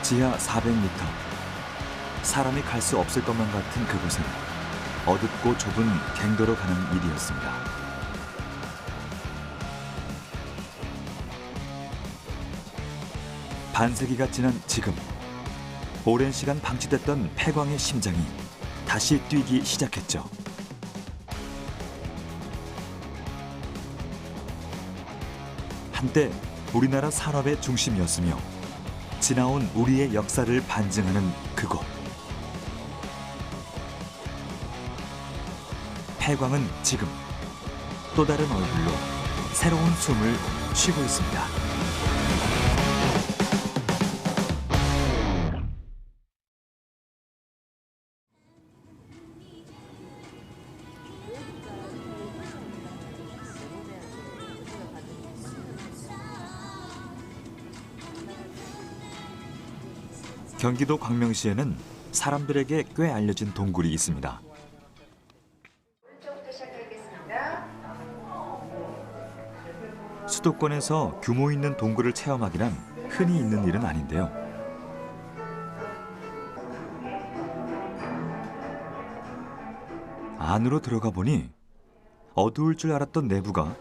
지하 400m. 사람이 갈 수 없을 것만 같은 그곳은 어둡고 좁은 갱도로 가는 일이었습니다. 반세기가 지난 지금, 오랜 시간 방치됐던 폐광의 심장이 다시 뛰기 시작했죠. 한때 우리나라 산업의 중심이었으며 지나온 우리의 역사를 반증하는 그곳. 폐광은 지금 또 다른 얼굴로 새로운 숨을 쉬고 있습니다. 경기도 광명시에는 사람들에게 꽤 알려진 동굴이 있습니다. 수도권에서 규모 있는 동굴을 체험하기란 흔히 있는 일은 아닌데요. 안으로 들어가 보니 어두울 줄 알았던 내부가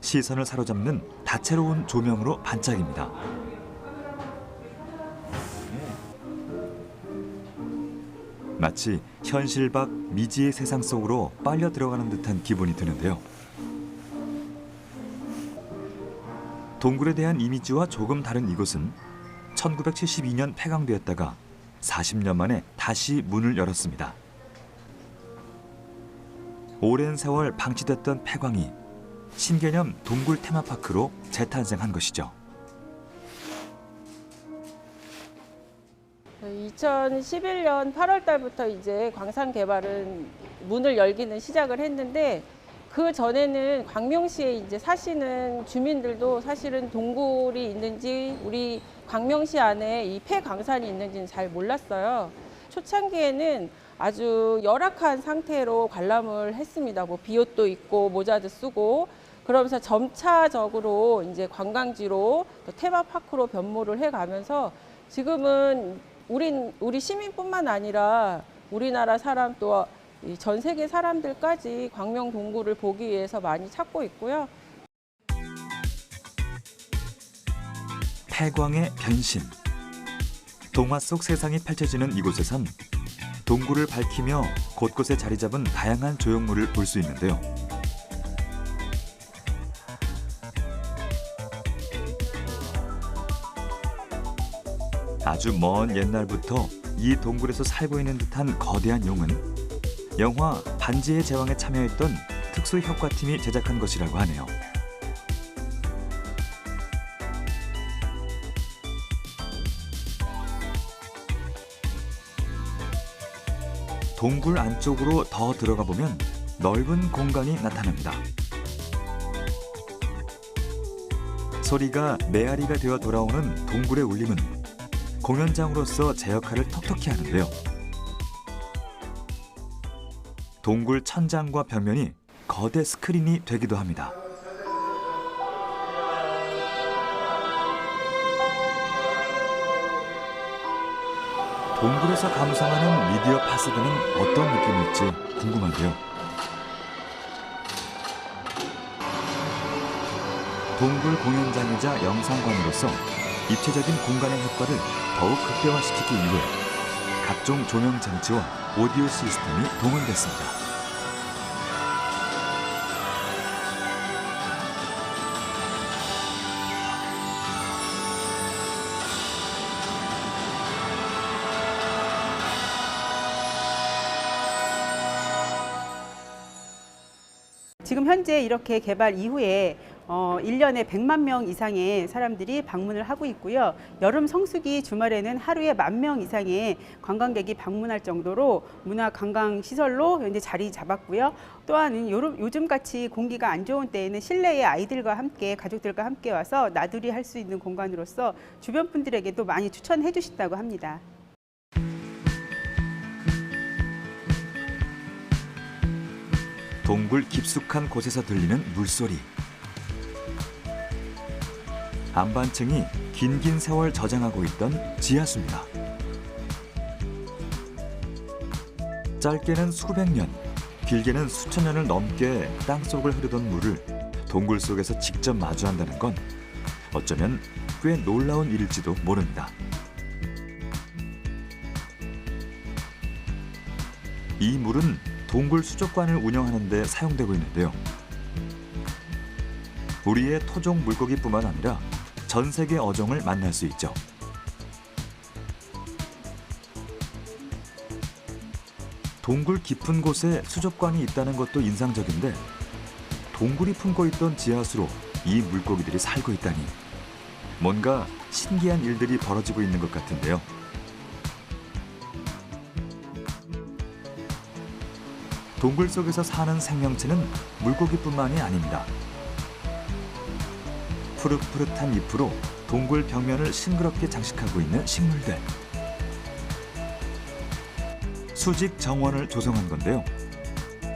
시선을 사로잡는 다채로운 조명으로 반짝입니다. 마치 현실 밖 미지의 세상 속으로 빨려 들어가는 듯한 기분이 드는데요. 동굴에 대한 이미지와 조금 다른 이곳은 1972년 폐광되었다가 40년 만에 다시 문을 열었습니다. 오랜 세월 방치됐던 폐광이 신개념 동굴 테마파크로 재탄생한 것이죠. 2011년 8월 달부터 이제 광산 개발은 문을 열기는 시작을 했는데, 그 전에는 광명시에 이제 사시는 주민들도 사실은 동굴이 있는지, 우리 광명시 안에 이 폐광산이 있는지는 잘 몰랐어요. 초창기에는 아주 열악한 상태로 관람을 했습니다. 뭐 비옷도 입고 모자도 쓰고, 그러면서 점차적으로 이제 관광지로 또 테마파크로 변모를 해가면서 지금은 우리 시민뿐만 아니라 우리나라 사람 또 전 세계 사람들까지 광명 동굴을 보기 위해서 많이 찾고 있고요. 폐광의 변신. 동화 속 세상이 펼쳐지는 이곳에선 동굴을 밝히며 곳곳에 자리 잡은 다양한 조형물을 볼 수 있는데요. 아주 먼 옛날부터 이 동굴에서 살고 있는 듯한 거대한 용은 영화 반지의 제왕에 참여했던 특수효과팀이 제작한 것이라고 하네요. 동굴 안쪽으로 더 들어가 보면 넓은 공간이 나타납니다. 소리가 메아리가 되어 돌아오는 동굴의 울림은 공연장으로서 제 역할을 톡톡히 하는데요. 동굴 천장과 벽면이 거대 스크린이 되기도 합니다. 동굴에서 감상하는 미디어 파스드는 어떤 느낌일지 궁금한데요. 동굴 공연장이자 영상관으로서 입체적인 공간의 효과를 더욱 극대화시키기 위해 각종 조명 장치와 오디오 시스템이 동원됐습니다. 지금 현재 이렇게 개발 이후에 1년에 100만 명 이상의 사람들이 방문을 하고 있고요. 여름 성수기 주말에는 하루에 10,000명 이상의 관광객이 방문할 정도로 문화 관광 시설로 현재 자리 잡았고요. 또한 요즘같이 공기가 안 좋은 때에는 실내에 아이들과 함께 가족들과 함께 와서 나들이 할 수 있는 공간으로서 주변 분들에게도 많이 추천해 주신다고 합니다. 동굴 깊숙한 곳에서 들리는 물소리. 안반층이 긴 세월 저장하고 있던 지하수입니다. 짧게는 수백 년, 길게는 수천 년을 넘게 땅속을 흐르던 물을 동굴 속에서 직접 마주한다는 건 어쩌면 꽤 놀라운 일일지도 모릅니다. 이 물은 동굴 수족관을 운영하는 데 사용되고 있는데요. 우리의 토종 물고기뿐만 아니라 전 세계 어종을 만날 수 있죠. 동굴 깊은 곳에 수족관이 있다는 것도 인상적인데 동굴이 품고 있던 지하수로 이 물고기들이 살고 있다니 뭔가 신기한 일들이 벌어지고 있는 것 같은데요. 동굴 속에서 사는 생명체는 물고기뿐만이 아닙니다. 푸릇푸릇한 잎으로 동굴 벽면을 싱그럽게 장식하고 있는 식물들. 수직 정원을 조성한 건데요.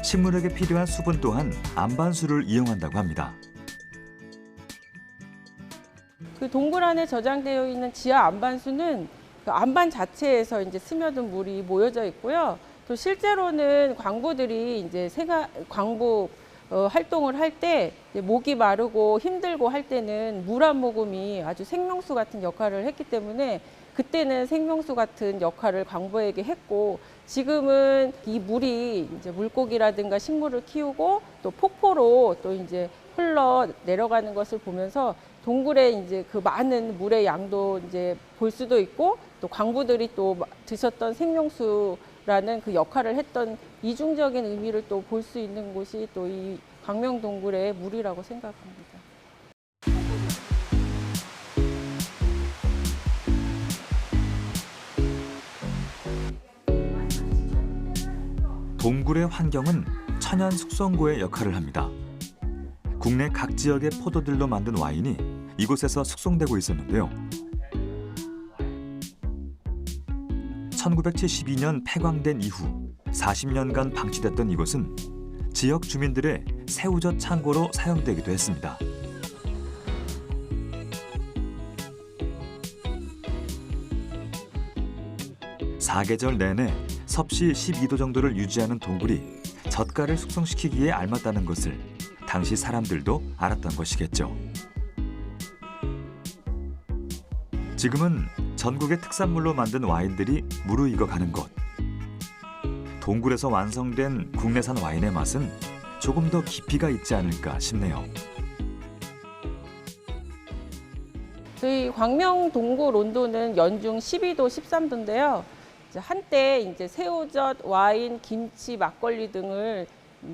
식물에게 필요한 수분 또한 안반수를 이용한다고 합니다. 그 동굴 안에 저장되어 있는 지하 안반수는 그 안반 자체에서 이제 스며든 물이 모여져 있고요. 또 실제로는 광부들이 이제 광부 활동을 할 때 목이 마르고 힘들고 할 때는 물 한 모금이 아주 생명수 같은 역할을 했기 때문에 그때는 생명수 같은 역할을 광부에게 했고, 지금은 이 물이 이제 물고기라든가 식물을 키우고 또 폭포로 또 이제 흘러 내려가는 것을 보면서 동굴에 이제 그 많은 물의 양도 이제 볼 수도 있고, 또 광부들이 또 드셨던 생명수라는 그 역할을 했던 이중적인 의미를 또 볼 수 있는 곳이 또 이 광명동굴의 물이라고 생각합니다. 동굴의 환경은 천연 숙성고의 역할을 합니다. 국내 각 지역의 포도들로 만든 와인이 이곳에서 숙성되고 있었는데요. 1972년 폐광된 이후 40년간 방치됐던 이곳은 지역 주민들의 새우젓 창고로 사용되기도 했습니다. 사계절 내내 섭씨 12도 정도를 유지하는 동굴이 젓갈을 숙성시키기에 알맞다는 것을 당시 사람들도 알았던 것이겠죠. 지금은 전국의 특산물로 만든 와인들이 무르익어 가는 곳. 동굴에서 완성된 국내산 와인의 맛은 조금 더 깊이가 있지 않을까 싶네요. 저희 광명동굴 온도는 연중 12도, 13도인데요. 한때 이제 새우젓, 와인, 김치, 막걸리 등을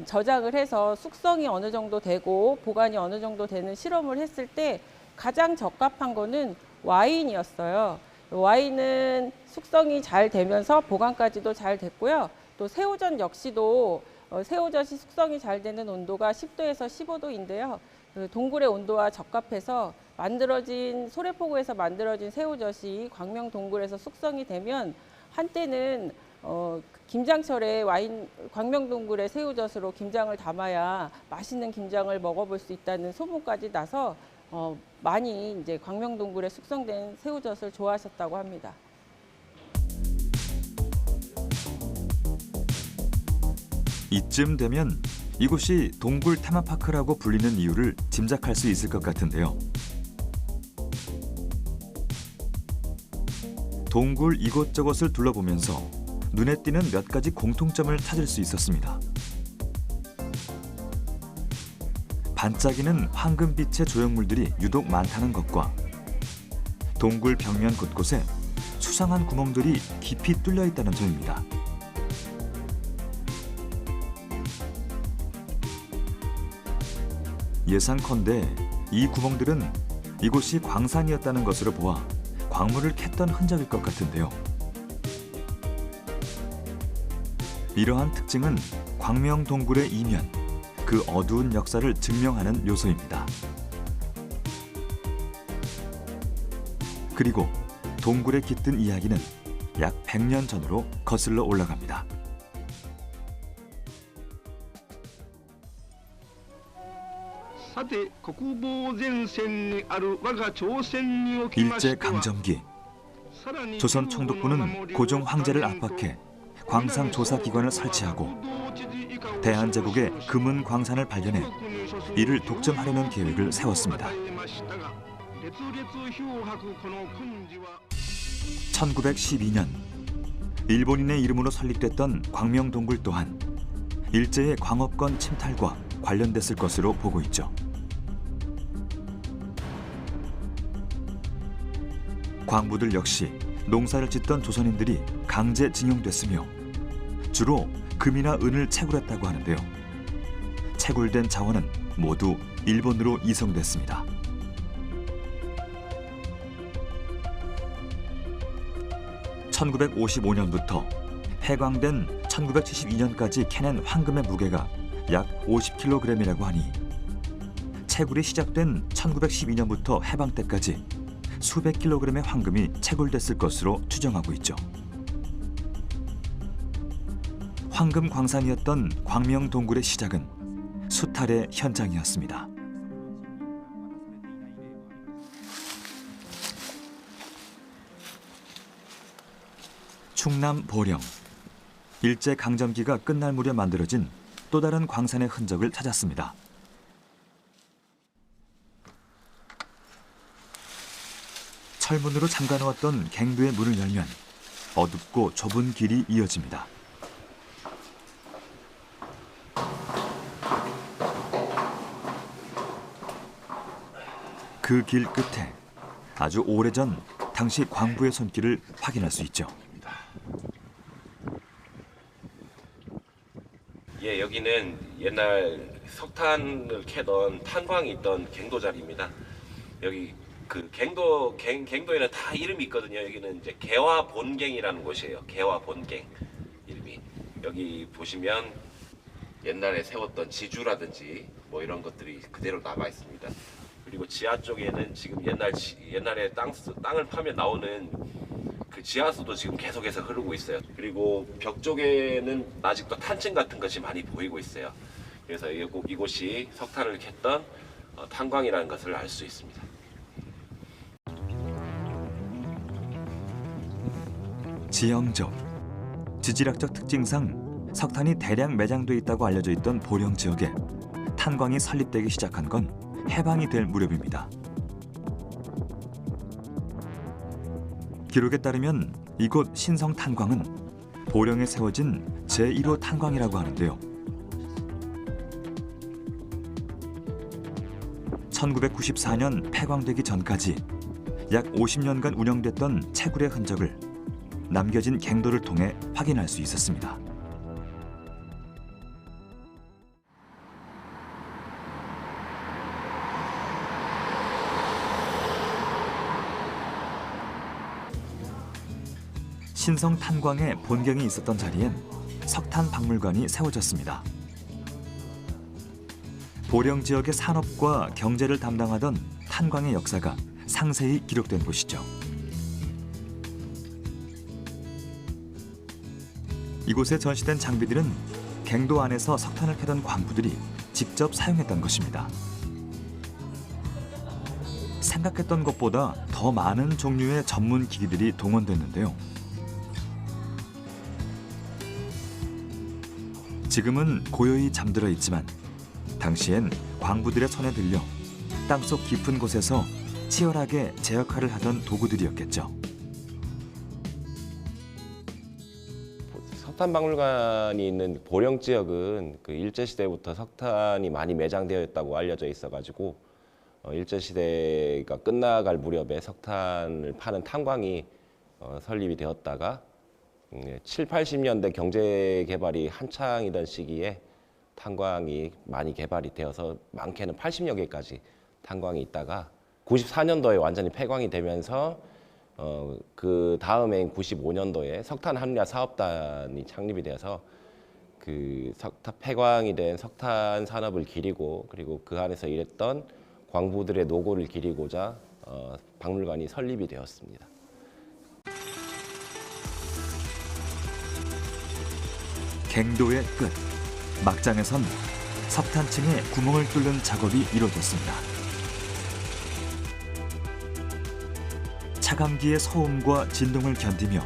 저장을 해서 숙성이 어느 정도 되고 보관이 어느 정도 되는 실험을 했을 때 가장 적합한 거는 와인이었어요. 와인은 숙성이 잘 되면서 보관까지도 잘 됐고요. 또 새우젓 역시도 새우젓이 숙성이 잘 되는 온도가 10도에서 15도인데요. 동굴의 온도와 적합해서 만들어진 소래포구에서 만들어진 새우젓이 광명동굴에서 숙성이 되면 한때는 김장철에 광명동굴의 새우젓으로 김장을 담아야 맛있는 김장을 먹어볼 수 있다는 소문까지 나서 많이 이제 광명동굴에 숙성된 새우젓을 좋아하셨다고 합니다. 이쯤 되면 이곳이 동굴 테마파크라고 불리는 이유를 짐작할 수 있을 것 같은데요. 동굴 이곳저곳을 둘러보면서 눈에 띄는 몇 가지 공통점을 찾을 수 있었습니다. 반짝이는 황금빛의 조형물들이 유독 많다는 것과 동굴 벽면 곳곳에 수상한 구멍들이 깊이 뚫려 있다는 점입니다. 예상컨대 이 구멍들은 이곳이 광산이었다는 것으로 보아 광물을 캤던 흔적일 것 같은데요. 이러한 특징은 광명동굴의 이면, 그 어두운 역사를 증명하는 요소입니다. 그리고 동굴에 깃든 이야기는 약 100년 전으로 거슬러 올라갑니다. 일제 강점기 조선 총독부는 고종 황제를 압박해 광산 조사 기관을 설치하고 대한제국의 금은 광산을 발견해 이를 독점하려는 계획을 세웠습니다. 1912년 일본인의 이름으로 설립됐던 광명동굴 또한 일제의 광업권 침탈과 관련됐을 것으로 보고 있죠. 광부들 역시 농사를 짓던 조선인들이 강제징용됐으며 주로 금이나 은을 채굴했다고 하는데요. 채굴된 자원은 모두 일본으로 이송됐습니다. (1955년부터) 폐광된 1972년까지 캐낸 황금의 무게가 약 50kg이라고 하니 채굴이 시작된 1912년부터 해방 때까지 수백 킬로그램의 황금이 채굴됐을 것으로 추정하고 있죠. 황금 광산이었던 광명동굴의 시작은 수탈의 현장이었습니다. 충남 보령. 일제 강점기가 끝날 무렵 만들어진 또 다른 광산의 흔적을 찾았습니다. 철문으로 잠가놓았던 갱도의 문을 열면 어둡고 좁은 길이 이어집니다. 그 길 끝에 아주 오래전 당시 광부의 손길을 확인할 수 있죠. 예, 여기는 옛날 석탄을 캐던 탄광이 있던 갱도 자리입니다. 여기 그 갱도에는 다 이름이 있거든요. 여기는 이제 개화 본갱이라는 곳이에요. 개화 본갱 이름이. 여기 보시면 옛날에 세웠던 지주라든지 뭐 이런 것들이 그대로 남아 있습니다. 그리고 지하 쪽에는 지금 옛날에 땅을 파면 나오는 그 지하수도 지금 계속해서 흐르고 있어요. 그리고 벽 쪽에는 아직도 탄층 같은 것이 많이 보이고 있어요. 그래서 이곳이 석탄을 캤던 탄광이라는 것을 알 수 있습니다. 지형적, 지질학적 특징상 석탄이 대량 매장돼 있다고 알려져 있던 보령 지역에 탄광이 설립되기 시작한 건 해방이 될 무렵입니다. 기록에 따르면 이곳 신성탄광은 보령에 세워진 제1호 탄광이라고 하는데요. 1994년 폐광되기 전까지 약 50년간 운영됐던 채굴의 흔적을 남겨진 갱도를 통해 확인할 수 있었습니다. 신성 탄광의 본경이 있었던 자리엔 석탄 박물관이 세워졌습니다. 보령 지역의 산업과 경제를 담당하던 탄광의 역사가 상세히 기록된 곳이죠. 이곳에 전시된 장비들은 갱도 안에서 석탄을 캐던 광부들이 직접 사용했던 것입니다. 생각했던 것보다 더 많은 종류의 전문 기기들이 동원됐는데요. 지금은 고요히 잠들어 있지만 당시엔 광부들의 손에 들려 땅속 깊은 곳에서 치열하게 제 역할을 하던 도구들이었겠죠. 석탄박물관이 있는 보령 지역은 그 일제시대부터 석탄이 많이 매장되어 있다고 알려져 있어가지고 일제시대가 끝나갈 무렵에 석탄을 파는 탄광이 설립이 되었다가 7, 80년대 경제 개발이 한창이던 시기에 탄광이 많이 개발이 되어서 많게는 80여 개까지 탄광이 있다가 94년도에 완전히 폐광이 되면서 그 다음해인 95년도에 석탄 합리화 사업단이 창립이 되어서 그 석탄 폐광이 된 석탄 산업을 기리고 그리고 그 안에서 일했던 광부들의 노고를 기리고자 박물관이 설립이 되었습니다. 갱도의 끝, 막장에선 석탄층에 구멍을 뚫는 작업이 이루어졌습니다. 차감기의 소음과 진동을 견디며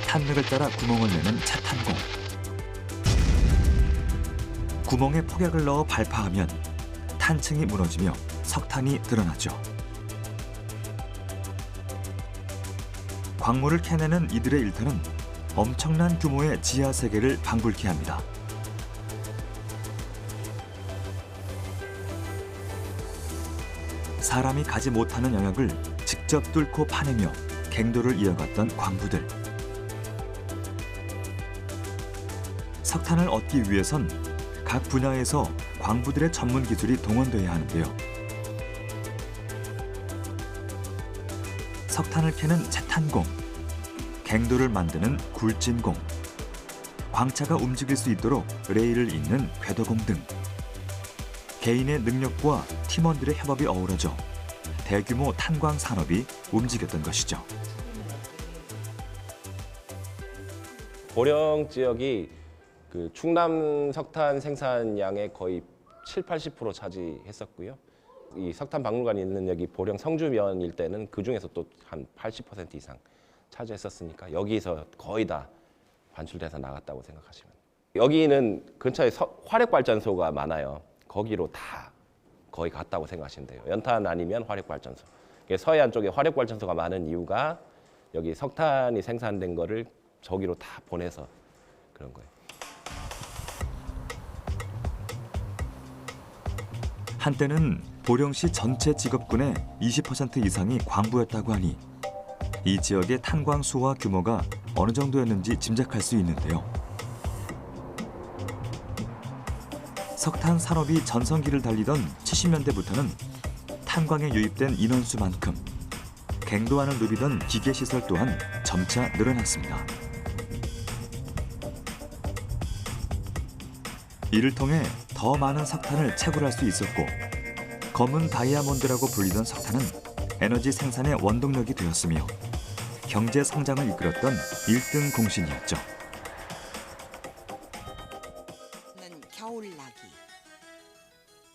탄맥을 따라 구멍을 내는 차탄공. 구멍에 폭약을 넣어 발파하면 탄층이 무너지며 석탄이 드러나죠. 광물을 캐내는 이들의 일터는 엄청난 규모의 지하 세계를 방불케 합니다. 사람이 가지 못하는 영역을 직접 뚫고 파내며 갱도를 이어갔던 광부들. 석탄을 얻기 위해선 각 분야에서 광부들의 전문 기술이 동원돼야 하는데요. 석탄을 캐는 채탄공, 갱도를 만드는 굴진공, 광차가 움직일 수 있도록 레일을 잇는 궤도공 등 개인의 능력과 팀원들의 협업이 어우러져 대규모 탄광 산업이 움직였던 것이죠. 보령 지역이 그 충남 석탄 생산량의 거의 70~80% 차지했었고요. 이 석탄 박물관이 있는 여기 보령 성주면 일대는 그 중에서 또 한 80% 이상 차지했었으니까 여기서 거의 다 반출돼서 나갔다고 생각하시면 돼요. 여기는 근처에 화력발전소가 많아요. 거기로 다 거의 갔다고 생각하시면 돼요. 연탄 아니면 화력발전소. 서해안 쪽에 화력발전소가 많은 이유가 여기 석탄이 생산된 거를 저기로 다 보내서 그런 거예요. 한때는 보령시 전체 직업군의 20% 이상이 광부였다고 하니 이 지역의 탄광 수와 규모가 어느 정도였는지 짐작할 수 있는데요. 석탄 산업이 전성기를 달리던 70년대부터는 탄광에 유입된 인원수만큼 갱도안을 누비던 기계시설 또한 점차 늘어났습니다. 이를 통해 더 많은 석탄을 채굴할 수 있었고 검은 다이아몬드라고 불리던 석탄은 에너지 생산의 원동력이 되었으며 경제 성장을 이끌었던 1등 공신이었죠.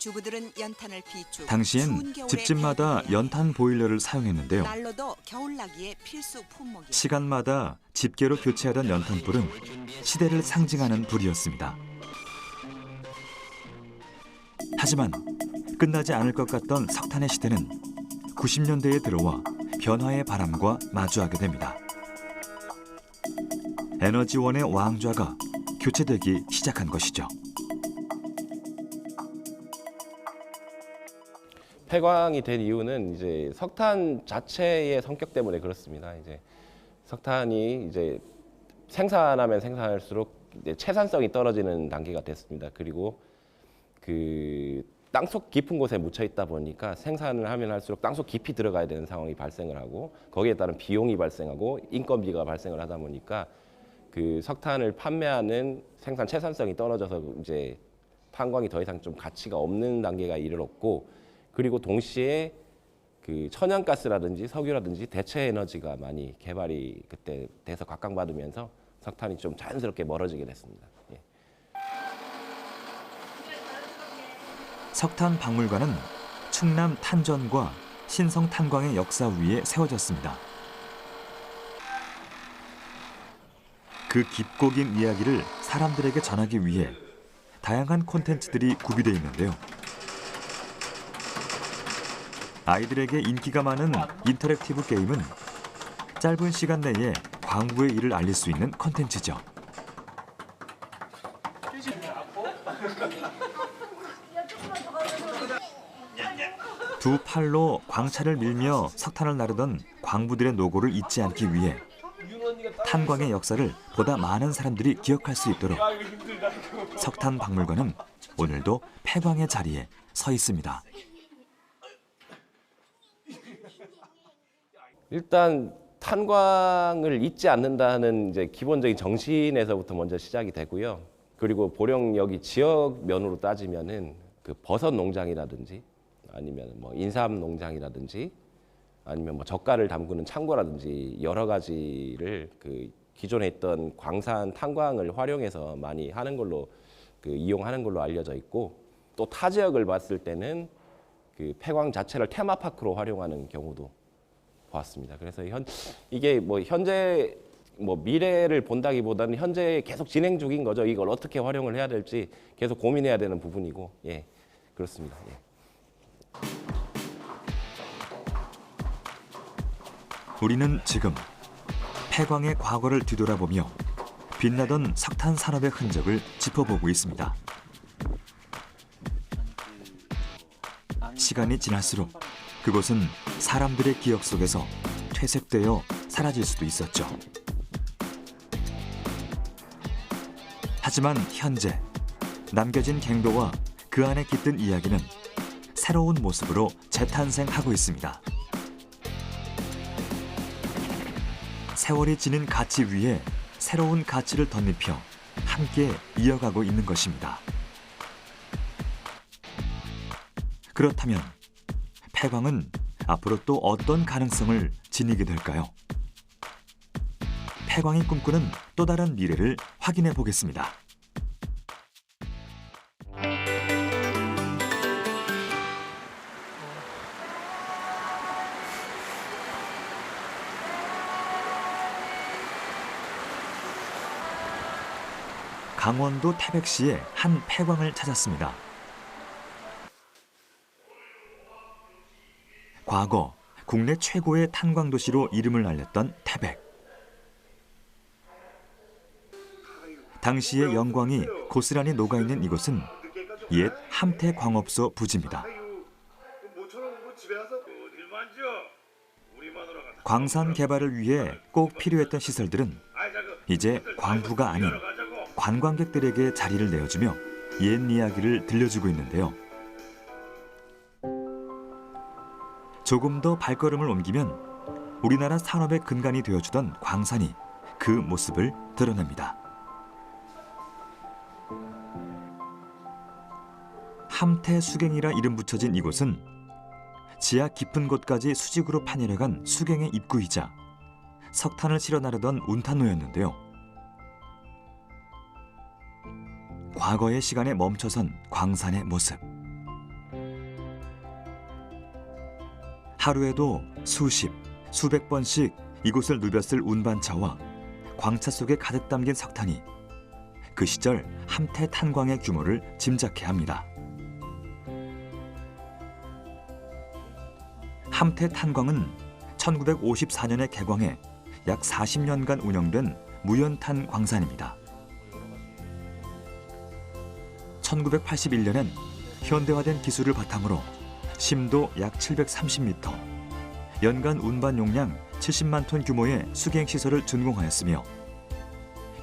주부들은 연탄을 비추고 당시엔 집집마다 연탄 보일러를 사용했는데요. 난로도 겨울나기의 필수 품목이었습니다. 시간마다 집게로 교체하던 연탄불은 시대를 상징하는 불이었습니다. 하지만 끝나지 않을 것 같던 석탄의 시대는 90년대에 들어와 변화의 바람과 마주하게 됩니다. 에너지원의 왕좌가 교체되기 시작한 것이죠. 폐광이 된 이유는 이제 석탄 자체의 성격 때문에 그렇습니다. 이제 석탄이 이제 생산하면 생산할수록 이제 채산성이 떨어지는 단계가 됐습니다. 그리고 그 땅속 깊은 곳에 묻혀 있다 보니까 생산을 하면 할수록 땅속 깊이 들어가야 되는 상황이 발생을 하고 거기에 따른 비용이 발생하고 인건비가 발생을 하다 보니까 그 석탄을 판매하는 생산 채산성이 떨어져서 이제 탄광이 더 이상 좀 가치가 없는 단계가 이르렀고 그리고 동시에 그 천연가스라든지 석유라든지 대체 에너지가 많이 개발이 그때 돼서 각광받으면서 석탄이 좀 자연스럽게 멀어지게 됐습니다. 예. 석탄 박물관은 충남 탄전과 신성 탄광의 역사 위에 세워졌습니다. 그 깊고 긴 이야기를 사람들에게 전하기 위해 다양한 콘텐츠들이 구비되어 있는데요. 아이들에게 인기가 많은 인터랙티브 게임은 짧은 시간 내에 광부의 일을 알릴 수 있는 콘텐츠죠. 두 팔로 광차를 밀며 석탄을 나르던 광부들의 노고를 잊지 않기 위해 탄광의 역사를 보다 많은 사람들이 기억할 수 있도록 석탄 박물관은 오늘도 폐광의 자리에 서 있습니다. 일단 탄광을 잊지 않는다는 이제 기본적인 정신에서부터 먼저 시작이 되고요. 그리고 보령 여기 지역면으로 따지면은 그 버섯 농장이라든지 아니면 뭐 인삼 농장이라든지 아니면 뭐 젓갈을 담그는 창고라든지 여러 가지를 그 기존에 있던 광산 탄광을 활용해서 많이 하는 걸로 그 이용하는 걸로 알려져 있고 또 타 지역을 봤을 때는 그 폐광 자체를 테마파크로 활용하는 경우도 보았습니다. 그래서 이게 뭐 현재 뭐 미래를 본다기보다는 현재 계속 진행 중인 거죠. 이걸 어떻게 활용을 해야 될지 계속 고민해야 되는 부분이고, 예, 그렇습니다. 예. 우리는 지금 폐광의 과거를 뒤돌아보며 빛나던 석탄 산업의 흔적을 짚어보고 있습니다. 시간이 지날수록 그곳은 사람들의 기억 속에서 퇴색되어 사라질 수도 있었죠. 하지만 현재 남겨진 갱도와 그 안에 깃든 이야기는 새로운 모습으로 재탄생하고 있습니다. 세월이 지닌 가치 위에 새로운 가치를 덧입혀 함께 이어가고 있는 것입니다. 그렇다면 폐광은 앞으로 또 어떤 가능성을 지니게 될까요? 폐광이 꿈꾸는 또 다른 미래를 확인해 보겠습니다. 강원도 태백시의 한 폐광을 찾았습니다. 과거 국내 최고의 탄광 도시로 이름을 알렸던 태백. 당시의 영광이 고스란히 녹아있는 이곳은 옛 함태광업소 부지입니다. 광산 개발을 위해 꼭 필요했던 시설들은 이제 광부가 아닌 관광객들에게 자리를 내어주며 옛 이야기를 들려주고 있는데요. 조금 더 발걸음을 옮기면 우리나라 산업의 근간이 되어주던 광산이 그 모습을 드러냅니다. 함태수갱이라 이름 붙여진 이곳은 지하 깊은 곳까지 수직으로 파내려간 수갱의 입구이자 석탄을 실어 나르던 운탄로였는데요. 과거의 시간에 멈춰선 광산의 모습. 하루에도 수십, 수백 번씩 이곳을 누볐을 운반차와 광차 속에 가득 담긴 석탄이 그 시절 함태 탄광의 규모를 짐작케 합니다. 함태 탄광은 1954년에 개광해 약 40년간 운영된 무연탄 광산입니다. 1981년엔 현대화된 기술을 바탕으로 심도 약 730m, 연간 운반 용량 70만 톤 규모의 수갱 시설을 준공하였으며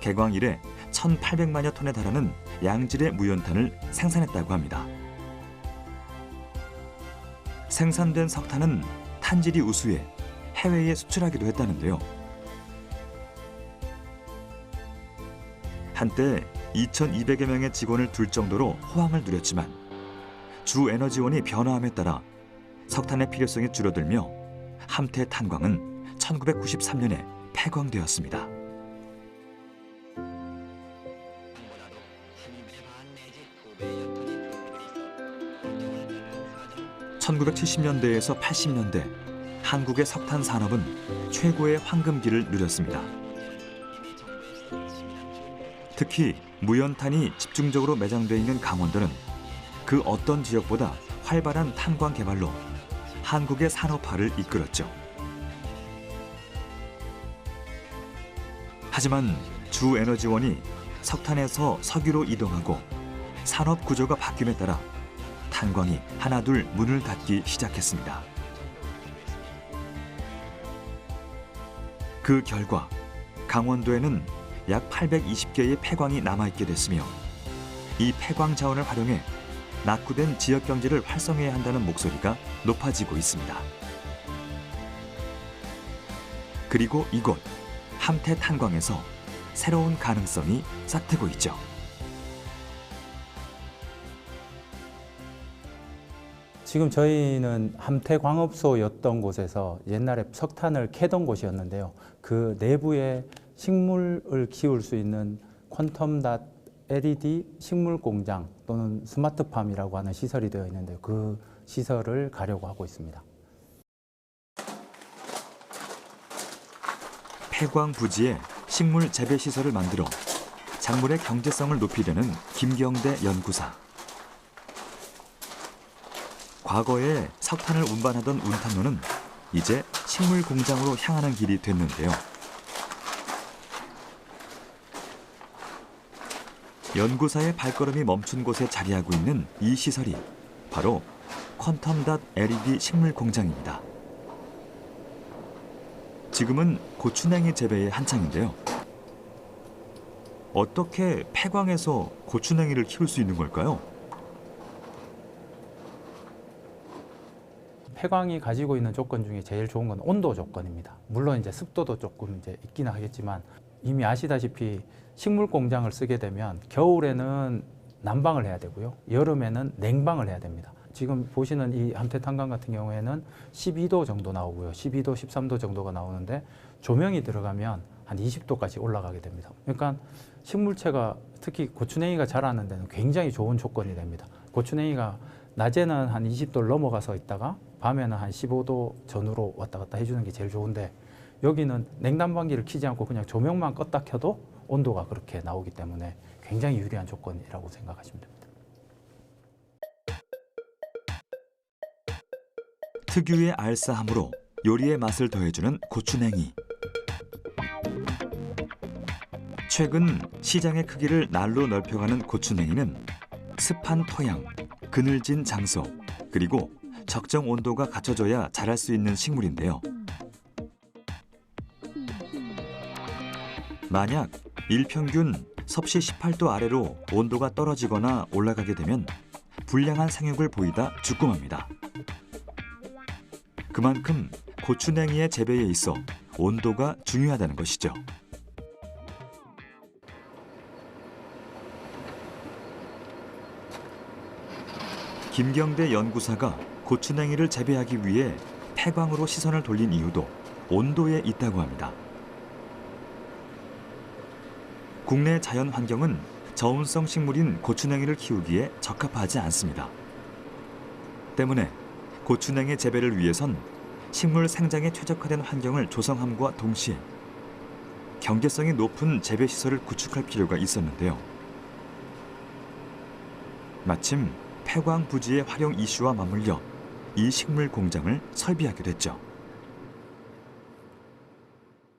개광 이래 1,800만여 톤에 달하는 양질의 무연탄을 생산했다고 합니다. 생산된 석탄은 탄질이 우수해 해외에 수출하기도 했다는데요. 한때 2,200여 명의 직원을 둘 정도로 호황을 누렸지만 주 에너지원이 변화함에 따라 석탄의 필요성이 줄어들며 함태 탄광은 1993년에 폐광되었습니다. (1970년대에서 80년대) 한국의 석탄 산업은 최고의 황금기를 누렸습니다. 특히 무연탄이 집중적으로 매장돼 있는 강원도는 그 어떤 지역보다 활발한 탄광 개발로 한국의 산업화를 이끌었죠. 하지만 주 에너지원이 석탄에서 석유로 이동하고 산업 구조가 바뀜에 따라 탄광이 하나둘 문을 닫기 시작했습니다. 그 결과 강원도에는 약 820개의 폐광이 남아있게 됐으며 이 폐광 자원을 활용해 낙후된 지역 경제를 활성화해야 한다는 목소리가 높아지고 있습니다. 그리고 이곳 함태 탄광에서 새로운 가능성이 싹트고 있죠. 지금 저희는 함태광업소였던 곳에서 옛날에 석탄을 캐던 곳이었는데요. 그 내부에 식물을 키울 수 있는 퀀텀닷 LED 식물 공장 또는 스마트팜이라고 하는 시설이 되어 있는데 그 시설을 가려고 하고 있습니다. 폐광 부지에 식물 재배 시설을 만들어 작물의 경제성을 높이려는 김경대 연구사. 과거에 석탄을 운반하던 운탄로는 이제 식물 공장으로 향하는 길이 됐는데요. 연구사의 발걸음이 멈춘 곳에 자리하고 있는 이 시설이 바로 퀀텀닷 LED 식물 공장입니다. 지금은 고추냉이 재배의 한창인데요. 어떻게 폐광에서 고추냉이를 키울 수 있는 걸까요? 폐광이 가지고 있는 조건 중에 제일 좋은 건 온도 조건입니다. 물론 이제 습도도 조금 이제 있기는 하겠지만 이미 아시다시피 식물 공장을 쓰게 되면 겨울에는 난방을 해야 되고요. 여름에는 냉방을 해야 됩니다. 지금 보시는 이 함태탄광 같은 경우에는 12도 정도 나오고요. 12도, 13도 정도가 나오는데 조명이 들어가면 한 20도까지 올라가게 됩니다. 그러니까 식물체가 특히 고추냉이가 자라는 데는 굉장히 좋은 조건이 됩니다. 고추냉이가 낮에는 한 20도를 넘어가서 있다가 밤에는 한 15도 전후로 왔다 갔다 해주는 게 제일 좋은데 여기는 냉난방기를 켜지 않고 그냥 조명만 껐다 켜도 온도가 그렇게 나오기 때문에 굉장히 유리한 조건이라고 생각하시면 됩니다. 특유의 알싸함으로 요리의 맛을 더해주는 고추냉이. 최근 시장의 크기를 날로 넓혀가는 고추냉이는 습한 토양, 그늘진 장소, 그리고 적정 온도가 갖춰져야 자랄 수 있는 식물인데요. 만약 일평균 섭씨 18도 아래로 온도가 떨어지거나 올라가게 되면 불량한 생육을 보이다 죽고 맙니다. 그만큼 고추냉이의 재배에 있어 온도가 중요하다는 것이죠. 김경대 연구사가 고추냉이를 재배하기 위해 폐광으로 시선을 돌린 이유도 온도에 있다고 합니다. 국내 자연 환경은 저온성 식물인 고추냉이를 키우기에 적합하지 않습니다. 때문에 고추냉이 재배를 위해선 식물 생장에 최적화된 환경을 조성함과 동시에 경제성이 높은 재배 시설을 구축할 필요가 있었는데요. 마침 폐광 부지의 활용 이슈와 맞물려 이 식물 공장을 설비하게 됐죠.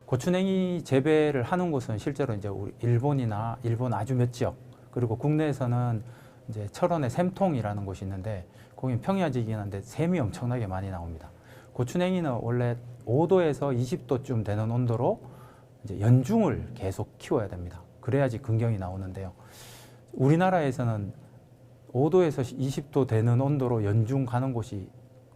고추냉이 재배를 하는 곳은 실제로 이제 우리 일본이나 일본 아주 몇 지역 그리고 국내에서는 이제 철원의 샘통이라는 곳이 있는데 거긴 평야지긴 한데 샘이 엄청나게 많이 나옵니다. 고추냉이는 원래 5도에서 20도쯤 되는 온도로 이제 연중을 계속 키워야 됩니다. 그래야지 근경이 나오는데요. 우리나라에서는 5도에서 20도 되는 온도로 연중 가는 곳이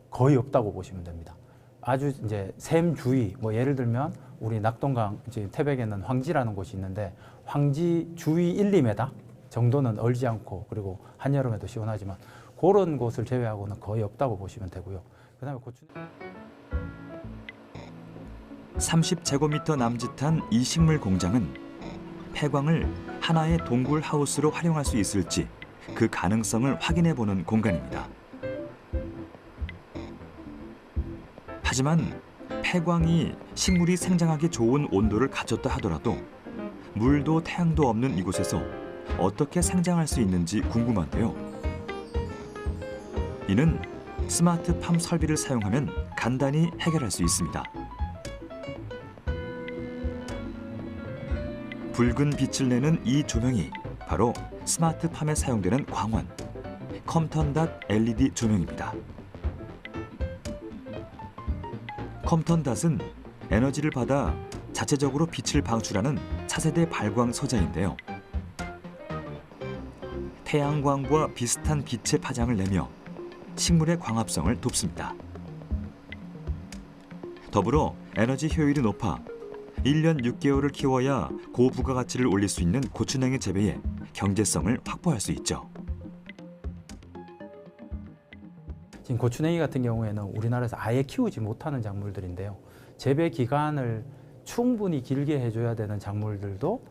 거의 없다고 보시면 됩니다. 아주 이제 샘 주위, 뭐 예를 들면 우리 낙동강 이제 태백에는 황지라는 곳이 있는데 황지 주위 1, 2m 정도는 얼지 않고 그리고 한여름에도 시원하지만 그런 곳을 제외하고는 거의 없다고 보시면 되고요. 그다음에 고추 30제곱미터 남짓한 이 식물 공장은 폐광을 하나의 동굴 하우스로 활용할 수 있을지 그 가능성을 확인해 보는 공간입니다. 하지만 폐광이 식물이 생장하기 좋은 온도를 갖췄다 하더라도 물도 태양도 없는 이곳에서 어떻게 생장할 수 있는지 궁금한데요. 이는 스마트팜 설비를 사용하면 간단히 해결할 수 있습니다. 붉은 빛을 내는 이 조명이 바로 스마트팜에 사용되는 광원, 컴턴닷 LED 조명입니다. 컴턴닷은 에너지를 받아 자체적으로 빛을 방출하는 차세대 발광 소자인데요. 태양광과 비슷한 빛의 파장을 내며 식물의 광합성을 돕습니다. 더불어 에너지 효율이 높아 1년 6개월을 키워야 고부가가치를 올릴 수 있는 고추냉이 재배에 경제성을 확보할 수 있죠. 지금 고추냉이 같은 경우에는 우리나라에서 아예 키우지 못하는 작물들인데요. 재배 기간을 충분히 길게 해줘야 되는 작물들도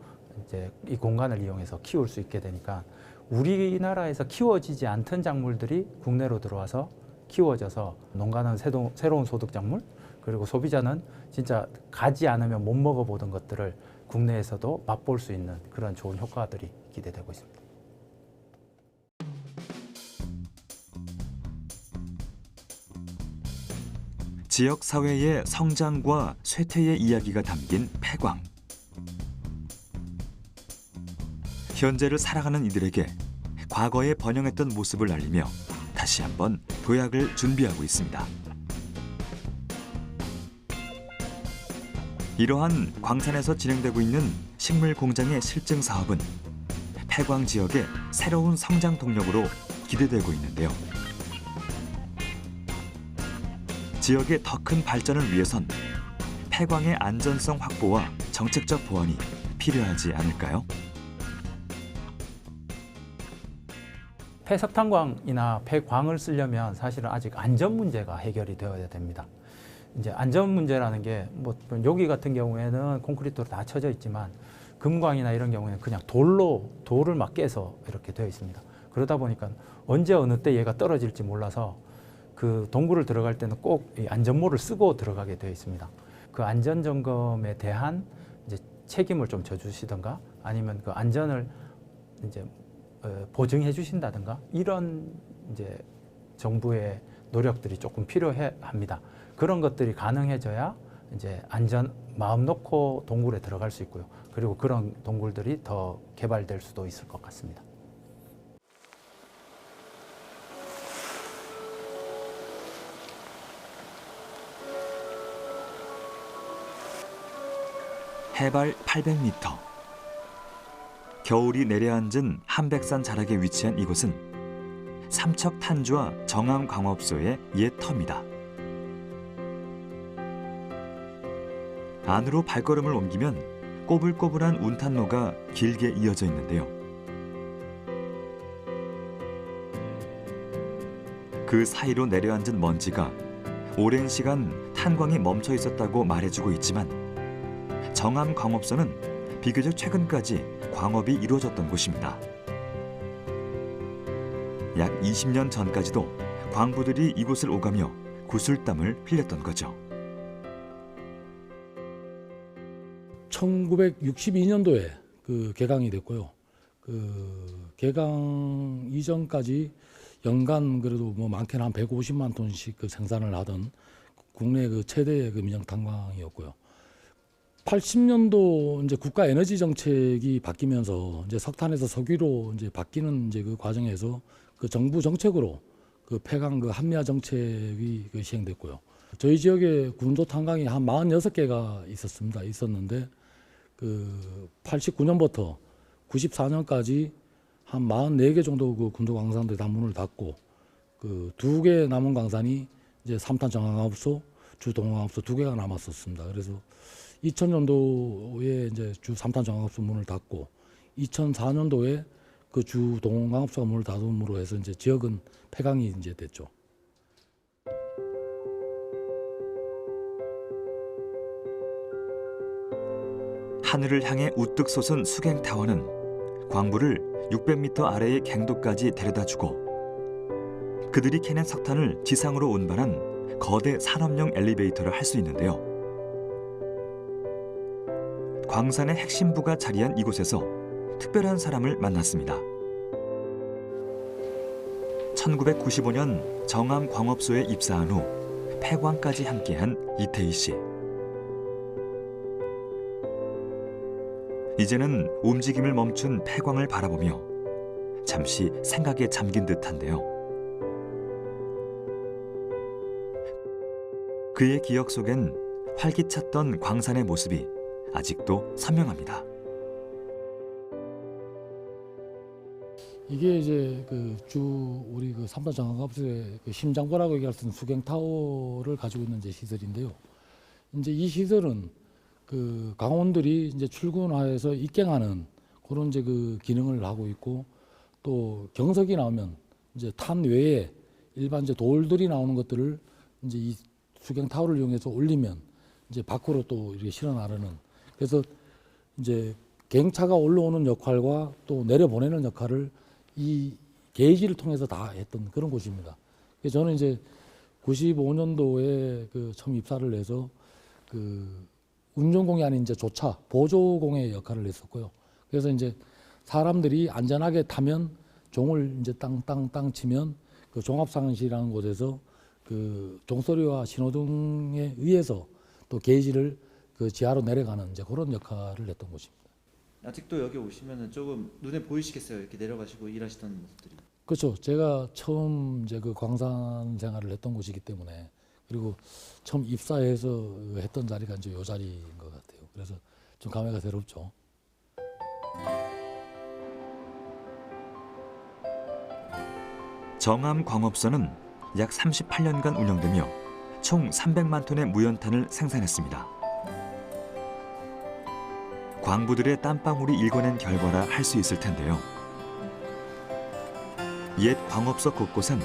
이제 이 공간을 이용해서 키울 수 있게 되니까 우리나라에서 키워지지 않던 작물들이 국내로 들어와서 키워져서 농가는 새로운 소득 작물, 그리고 소비자는 진짜 가지 않으면 못 먹어보던 것들을 국내에서도 맛볼 수 있는 그런 좋은 효과들이 기대되고 있습니다. 지역 사회의 성장과 쇠퇴의 이야기가 담긴 폐광. 현재를 살아가는 이들에게 과거에 번영했던 모습을 알리며 다시 한번 도약을 준비하고 있습니다. 이러한 광산에서 진행되고 있는 식물 공장의 실증 사업은 폐광 지역의 새로운 성장 동력으로 기대되고 있는데요. 지역의 더 큰 발전을 위해선 폐광의 안전성 확보와 정책적 보완이 필요하지 않을까요? 폐석탄광이나 폐광을 쓰려면 사실은 아직 안전 문제가 해결이 되어야 됩니다. 이제 안전 문제라는 게 뭐 여기 같은 경우에는 콘크리트로 다 쳐져 있지만 금광이나 이런 경우에는 그냥 돌을 막 깨서 이렇게 되어 있습니다. 그러다 보니까 언제 어느 때 얘가 떨어질지 몰라서 그 동굴을 들어갈 때는 꼭 이 안전모를 쓰고 들어가게 되어 있습니다. 그 안전 점검에 대한 이제 책임을 좀 져주시던가 아니면 그 안전을 이제 보증해 주신다든가 이런 이제 정부의 노력들이 조금 필요해 합니다. 그런 것들이 가능해져야 이제 안전 마음 놓고 동굴에 들어갈 수 있고요. 그리고 그런 동굴들이 더 개발될 수도 있을 것 같습니다. 해발 800m. 겨울이 내려앉은 한백산 자락에 위치한 이곳은 삼척탄주와 정암광업소의 옛 터입니다. 안으로 발걸음을 옮기면 꼬불꼬불한 운탄로가 길게 이어져 있는데요. 그 사이로 내려앉은 먼지가 오랜 시간 탄광이 멈춰 있었다고 말해주고 있지만 정암광업소는 비교적 최근까지 광업이 이루어졌던 곳입니다. 약 20년 전까지도 광부들이 이곳을 오가며 구슬땀을 흘렸던 거죠. 1962년도에 그 개강이 됐고요. 그 개강 이전까지 연간 그래도 뭐 많게는 한 150만 톤씩 그 생산을 하던 국내 그 최대의 그 민영 탄광이었고요. 80년도 이제 국가 에너지 정책이 바뀌면서 이제 석탄에서 석유로 이제 바뀌는 이제 그 과정에서 그 정부 정책으로 그 폐광 그 합리화 정책이 그 시행됐고요. 저희 지역에 군도 탄광이 한 46개가 있었는데 그 89년부터 94년까지 한 44개 정도 그 군도 광산들이 다 문을 닫고 그 2개 남은 광산이 이제 삼탄 정황업소, 주동황업소 2개가 남았었습니다. 그래서 2000년도에 이제 주 삼탄 정황업소 문을 닫고 2004년도에 그 주 동황업소가 문을 닫음으로 해서 이제 지역은 폐광이 이제 됐죠. 하늘을 향해 우뚝 솟은 수갱타워는 광부를 600m 아래의 갱도까지 데려다주고 그들이 캐낸 석탄을 지상으로 운반한 거대 산업용 엘리베이터를 할 수 있는데요. 광산의 핵심부가 자리한 이곳에서 특별한 사람을 만났습니다. 1995년 정암광업소에 입사한 후 폐광까지 함께한 이태희 씨. 이제는 움직임을 멈춘 폐광을 바라보며 잠시 생각에 잠긴 듯한데요. 그의 기억 속엔 활기찼던 광산의 모습이 아직도 선명합니다. 이게 이제 그 우리 그 삼탄 정황업소의 그 심장부라고 얘기할 수 있는 수갱타워를 가지고 있는 이제 시설인데요. 이제 이 시설은 그 강원들이 이제 출근하여서 입갱하는 그런 이제 그 기능을 하고 있고 또 경석이 나오면 이제 탄 외에 일반 이제 돌들이 나오는 것들을 이제 이 수갱타워를 이용해서 올리면 이제 밖으로 또 이렇게 실어 나르는 그래서 이제 갱차가 올라오는 역할과 또 내려보내는 역할을 이 게이지를 통해서 다 했던 그런 곳입니다. 그래서 저는 이제 95년도에 그 처음 입사를 해서 그 운전공이 아닌 이제 조차 보조공의 역할을 했었고요. 그래서 이제 사람들이 안전하게 타면 종을 이제 땅땅땅 치면 그 종합상실이라는 곳에서 그 종소리와 신호등에 의해서 또 게이지를 그 지하로 내려가는 이제 그런 역할을 했던 곳입니다. 아직도 여기 오시면은 조금 눈에 보이시겠어요? 이렇게 내려가시고 일하시던 모습들이. 그렇죠. 제가 처음 이제 그 광산 생활을 했던 곳이기 때문에 그리고 처음 입사해서 했던 자리가 이제 요 자리인 것 같아요. 그래서 좀 감회가 새롭죠. 정암광업소는 약 38년간 운영되며 총 300만 톤의 무연탄을 생산했습니다. 광부들의 땀방울이 일궈낸 결과라 할 수 있을 텐데요. 옛 광업소 곳곳엔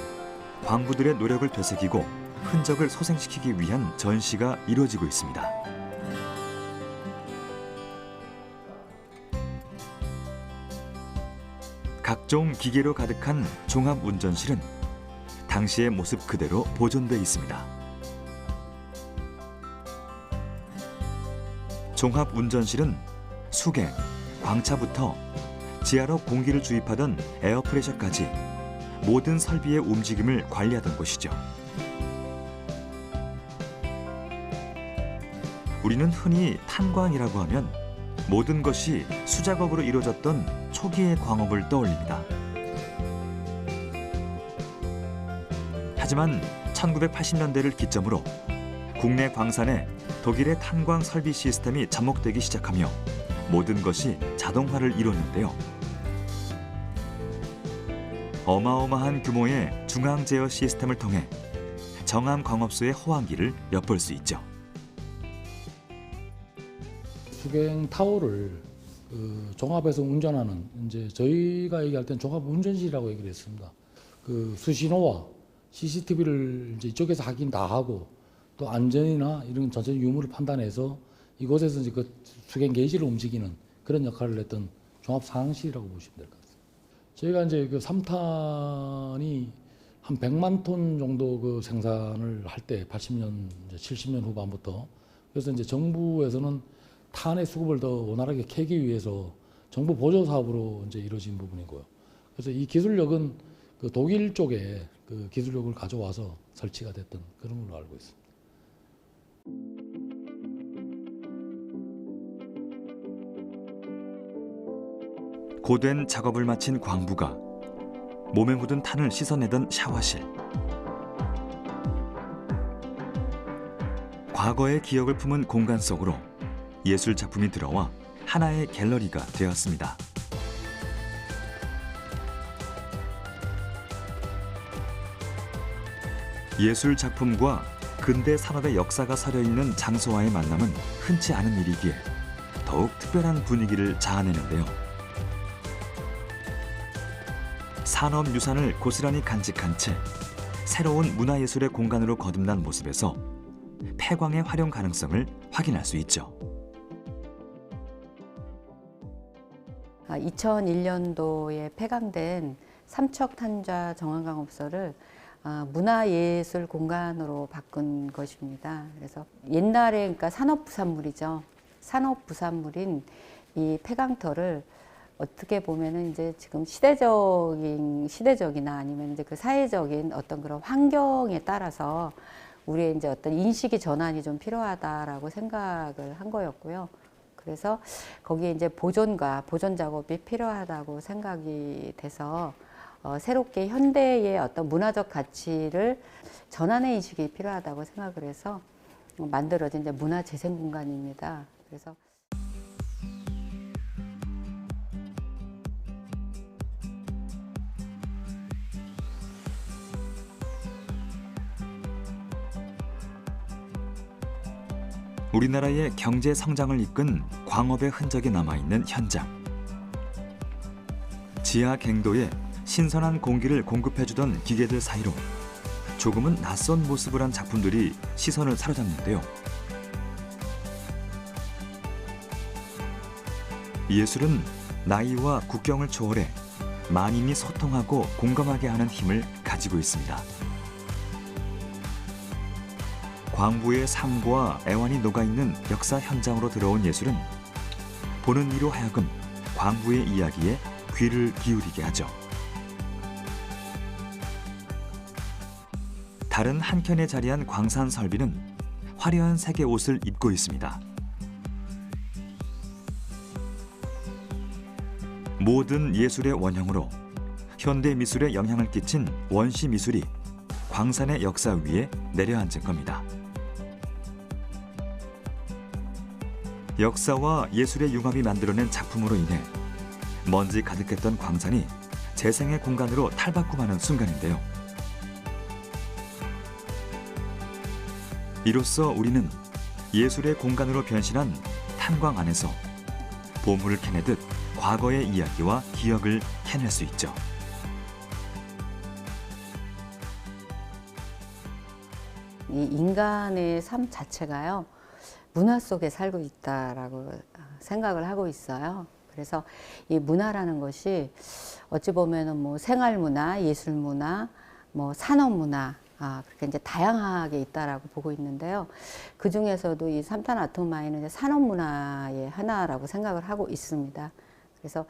광부들의 노력을 되새기고 흔적을 소생시키기 위한 전시가 이루어지고 있습니다. 각종 기계로 가득한 종합운전실은 당시의 모습 그대로 보존돼 있습니다. 종합운전실은 수계, 광차부터 지하로 공기를 주입하던 에어프레셔까지 모든 설비의 움직임을 관리하던 곳이죠. 우리는 흔히 탄광이라고 하면 모든 것이 수작업으로 이루어졌던 초기의 광업을 떠올립니다. 하지만 1980년대를 기점으로 국내 광산에 독일의 탄광 설비 시스템이 접목되기 시작하며 모든 것이 자동화를 이뤘는데요. 어마어마한 규모의 중앙 제어 시스템을 통해 정암광업소의 호황기를 엿볼 수 있죠. 수갱 타워를 그 종합해서 운전하는 이제 저희가 얘기할 땐 종합 운전실이라고 얘기를 했습니다. 그 수신호와 CCTV를 이제 이쪽에서 확인 다 하고 또 안전이나 이런 전체 유무를 판단해서 이곳에서 이제 그 수갱 게이지를 움직이는 그런 역할을 했던 종합 상황실이라고 보시면 될 것 같습니다. 저희가 이제 그 3탄이 한 100만 톤 정도 그 생산을 할 때 80년, 이제 70년 후반부터 그래서 이제 정부에서는 탄의 수급을 더 원활하게 캐기 위해서 정부 보조 사업으로 이제 이루어진 부분이고요. 그래서 이 기술력은 그 독일 쪽에 그 기술력을 가져와서 설치가 됐던 그런 걸로 알고 있습니다. 고된 작업을 마친 광부가 몸에 묻은 탄을 씻어내던 샤워실. 과거의 기억을 품은 공간 속으로 예술 작품이 들어와 하나의 갤러리가 되었습니다. 예술 작품과 근대 산업의 역사가 서려 있는 장소와의 만남은 흔치 않은 일이기에 더욱 특별한 분위기를 자아내는데요. 산업유산을 고스란히 간직한 채 새로운 문화예술의 공간으로 거듭난 모습에서 폐광의 활용 가능성을 확인할 수 있죠. 2001년도에 폐광된 삼척탄좌 정암광업소를 문화예술 공간으로 바꾼 것입니다. 그래서 옛날에 그러니까 산업부산물이죠. 산업부산물인 이 폐광터를 어떻게 보면은 이제 지금 시대적이나 아니면 이제 그 사회적인 어떤 그런 환경에 따라서 우리의 이제 어떤 인식의 전환이 좀 필요하다라고 생각을 한 거였고요. 그래서 거기에 이제 보존 작업이 필요하다고 생각이 돼서 새롭게 현대의 어떤 문화적 가치를 전환의 인식이 필요하다고 생각을 해서 만들어진 이제 문화재생 공간입니다. 그래서 우리나라의 경제 성장을 이끈 광업의 흔적이 남아있는 현장. 지하 갱도에 신선한 공기를 공급해주던 기계들 사이로 조금은 낯선 모습을 한 작품들이 시선을 사로잡는데요. 예술은 나이와 국경을 초월해 만인이 소통하고 공감하게 하는 힘을 가지고 있습니다. 광부의 삶과 애환이 녹아있는 역사 현장으로 들어온 예술은 보는 이로 하여금 광부의 이야기에 귀를 기울이게 하죠. 다른 한켠에 자리한 광산 설비는 화려한 색의 옷을 입고 있습니다. 모든 예술의 원형으로 현대 미술에 영향을 끼친 원시 미술이 광산의 역사 위에 내려앉은 겁니다. 역사와 예술의 융합이 만들어낸 작품으로 인해 먼지 가득했던 광산이 재생의 공간으로 탈바꿈하는 순간인데요. 이로써 우리는 예술의 공간으로 변신한 탄광 안에서 보물을 캐내듯 과거의 이야기와 기억을 캐낼 수 있죠. 이 인간의 삶 자체가요, 문화 속에 살고 있다라고 생각을 하고 있어요. 그래서 이 문화라는 것이 어찌 보면은 뭐 생활문화, 예술문화, 뭐 산업문화, 그렇게 이제 다양하게 있다라고 보고 있는데요. 그 중에서도 이 삼탄 아트마인은 이제 산업문화의 하나라고 생각을 하고 있습니다. 그래서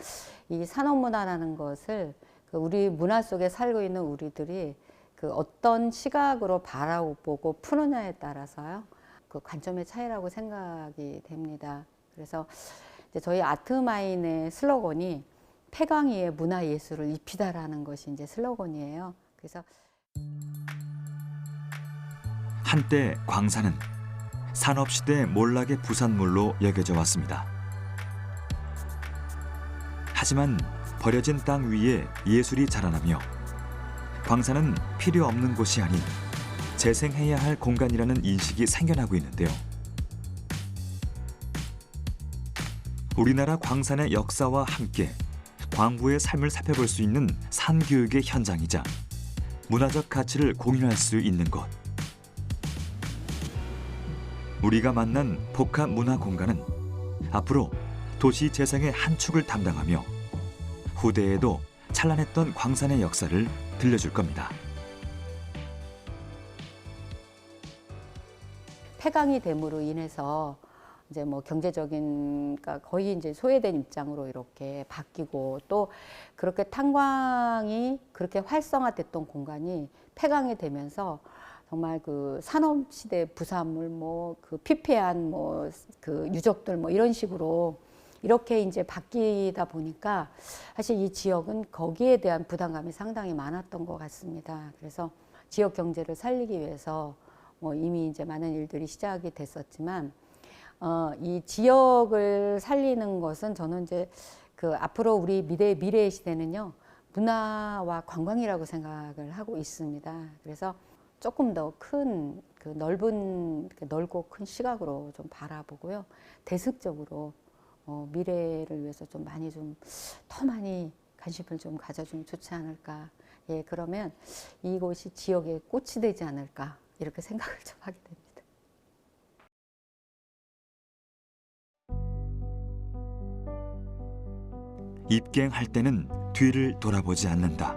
이 산업문화라는 것을 우리 문화 속에 살고 있는 우리들이 그 어떤 시각으로 바라보고 푸느냐에 따라서요, 그 관점의 차이라고 생각이 됩니다. 그래서 이제 저희 아트마인의 슬로건이 폐광이의 문화예술을 입히다라는 것이 이제 슬로건이에요. 그래서 한때 광산은 산업시대 몰락의 부산물로 여겨져 왔습니다. 하지만 버려진 땅 위에 예술이 자라나며 광산은 필요 없는 곳이 아닌 재생해야 할 공간이라는 인식이 생겨나고 있는데요. 우리나라 광산의 역사와 함께 광부의 삶을 살펴볼 수 있는 산교육의 현장이자 문화적 가치를 공유할 수 있는 곳. 우리가 만난 복합 문화 공간은 앞으로 도시 재생의 한 축을 담당하며 후대에도 찬란했던 광산의 역사를 들려줄 겁니다. 폐광이 됨으로 인해서 이제 뭐 경제적인, 그러니까 거의 이제 소외된 입장으로 이렇게 바뀌고, 또 그렇게 탄광이 그렇게 활성화됐던 공간이 폐광이 되면서 정말 그 산업시대 부산물, 뭐 그 피폐한 뭐 그 유적들 뭐 이런 식으로 이렇게 이제 바뀌다 보니까 사실 이 지역은 거기에 대한 부담감이 상당히 많았던 것 같습니다. 그래서 지역 경제를 살리기 위해서 뭐 이미 이제 많은 일들이 시작이 됐었지만, 이 지역을 살리는 것은 저는 이제 그 앞으로 우리 미래의 시대는요, 문화와 관광이라고 생각을 하고 있습니다. 그래서 조금 더 큰 그 넓고 큰 시각으로 좀 바라보고요, 대승적으로 미래를 위해서 좀 더 많이 관심을 좀 가져주면 좋지 않을까. 예, 그러면 이곳이 지역의 꽃이 되지 않을까, 이렇게 생각을 좀 하게 됩니다. 입갱할 때는 뒤를 돌아보지 않는다.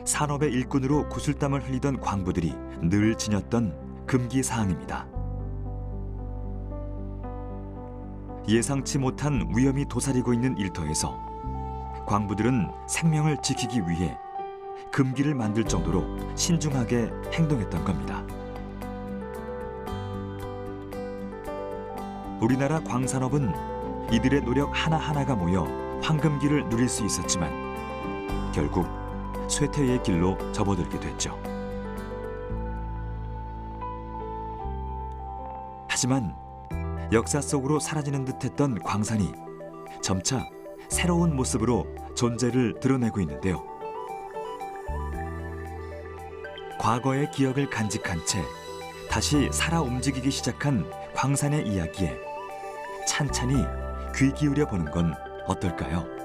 산업의 일꾼으로 구슬땀을 흘리던 광부들이 늘 지녔던 금기사항입니다. 예상치 못한 위험이 도사리고 있는 일터에서 광부들은 생명을 지키기 위해 금기를 만들 정도로 신중하게 행동했던 겁니다. 우리나라 광산업은 이들의 노력 하나하나가 모여 황금기를 누릴 수 있었지만 결국 쇠퇴의 길로 접어들게 됐죠. 하지만 역사 속으로 사라지는 듯했던 광산이 점차 새로운 모습으로 존재를 드러내고 있는데요. 과거의 기억을 간직한 채 다시 살아 움직이기 시작한 광산의 이야기에 찬찬히 귀 기울여 보는 건 어떨까요?